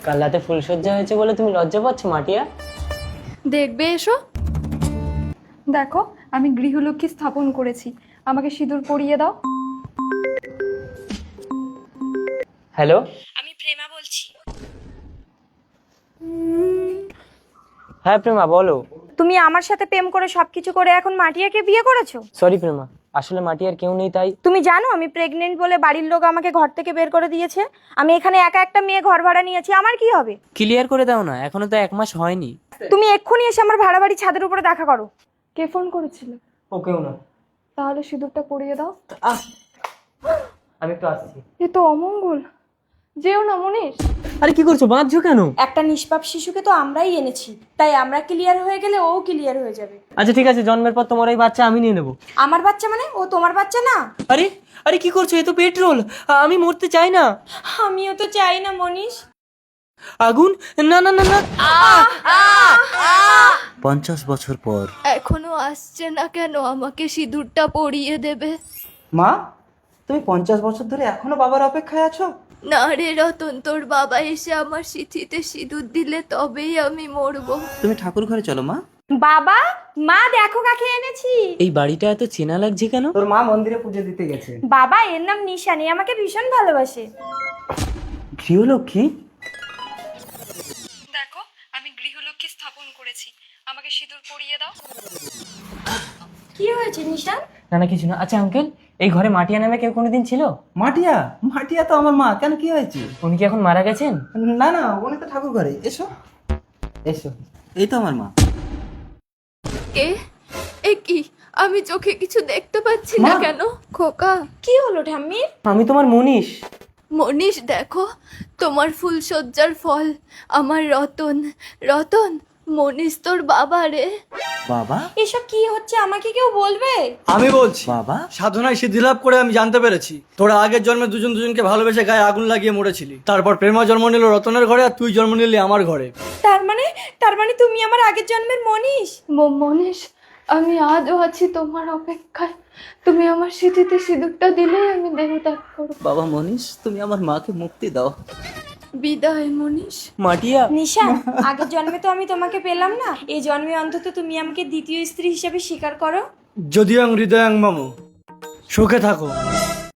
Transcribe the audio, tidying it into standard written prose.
কাল রাতে ফুলসজ্জা হয়েছে বলে তুমি লজ্জা পাচ্ছ মাটিয়া? দেখবে এসো। দেখো, আমি গৃহলক্ষ্মী স্থাপন করেছি, আমাকে সিঁদুর পরিয়ে দাও। হ্যালো, আমি প্রেমা বলছি। হ্যাঁ প্রেমা বলো। তুমি আমার সাথে প্রেম করে সবকিছু করে এখন মাটিয়াকে বিয়ে করেছো? সরি প্রেমা, আসলে মাটিয়ার কেউ নেই তাই। তুমি জানো আমি প্রেগনেন্ট বলে বাড়ির লোক আমাকে ঘর থেকে বের করে দিয়েছে। আমি এখানে একা একটা মেয়ে ঘর ভাড়া নিয়েছি, আমার কি হবে? ক্লিয়ার করে দাও না, এখনো তো 1 মাস হয়নি। তুমি এক্ষুনি এসে আমার ভাড়া বাড়ি ছাদের উপরে দেখা করো। কে ফোন করেছিল? ও কেউ না। তাহলে সিঁদুরটা পরিয়ে দাও। আমি একটু আসছি। এ তো অমঙ্গল, যেও না মনীষ। আরে কি করছো, বাঁধছো কেন? একটা নিষ্পাপ শিশুকে তো আমরাই এনেছি, তাই আমরা ক্লিয়ার হয়ে গেলে ও ক্লিয়ার হয়ে যাবে। আচ্ছা ঠিক আছে, জন্মের পর তোমার এই বাচ্চা আমি নিয়ে নেবো। আমার বাচ্চা মানে ও তোমার বাচ্চা না? আরে আরে কি করছো, এ তো পেট্রোল। আমি মরতে চাই না। আমিও তো চাই না মনীষ। আগুন? না না না না। 50 বছর পর। এখনো আসছে না কেন? আমাকে সিঁদুরটা পরিয়ে দেবে। মা, তুমি 50 বছর ধরে এখনো বাবার অপেক্ষায় আছো? না রে রতন, তোর বাবা এসে আমার সিঁথিতে সিঁদুর দিলে তবেই আমি মরবো। তুমি ঠাকুর ঘরে চলো মা। বাবা, মা দেখো কাকে এনেছি। এই বাড়িটা এত চেনা লাগছে কেন? তোর মা মন্দিরে পুজো দিতে গেছে। বাবা, এর নাম নিশানি, আমাকে ভীষণ ভালোবাসে। গৃহলক্ষ্মী? দেখো, আমি গৃহলক্ষ্মী স্থাপন করেছি, আমাকে সিঁদুর পরিয়ে দাও। কি হয়েছে নিশান? না না কিছু না। আচ্ছা আঙ্কেল, এই ঘরে মাটিয়া নামে কেউ কোনোদিন ছিল? মাটিয়া? মাটিয়া তো আমার মা, কেন কি হয়েছে? উনি কি এখন মারা গেছেন? না না, উনি তো ঠাকুর ঘরে। এসো এসো, এই তো আমার মা। কে? এ কি? আমি চোখে কিছু দেখতে পাচ্ছি না মা! কেন? খোকা, কি হলো ঠাম্মির? আমি তোমার মনীষ। মনীষ দেখো, তোমার ফুলসজ্জার ফল আমার রতন। রতন, মনীষ তোর বাবা রে। বাবা? এসব কি হচ্ছে, আমাকে কেউ বলবে? আমি বলছি। বাবা? সাধনায় সিদ্ধিলাভ করে আমি জানতে পেরেছি তোরা আগের জন্মে দুজন দুজনকে ভালোবেসে গায়ে আগুন লাগিয়ে মরেছিলি। তারপর প্রেমা জন্ম নিল রতনের ঘরে, আর তুই জন্ম নিলি আমার ঘরে। তার মানে তুমি আমার আগের জন্মের মনীষ। মনীষ, আমি আজও আছি তোমার অপেক্ষায়। তুমি আমার সিঁথিতে সিঁদুরটা দিলেই আমি দেহ ত্যাগ করব। বাবা মনীষ, তুমি আমার মাকে মুক্তি দাও। বিদায় মনীষ। মাটিয়া? নিশান, আগের জন্মে তো আমি তোমাকে পেলাম না, এই জন্মে অন্তত তুমি আমাকে দ্বিতীয় স্ত্রী হিসেবে স্বীকার করো। যদিও হৃদয়াং মম, সুখে থাকো।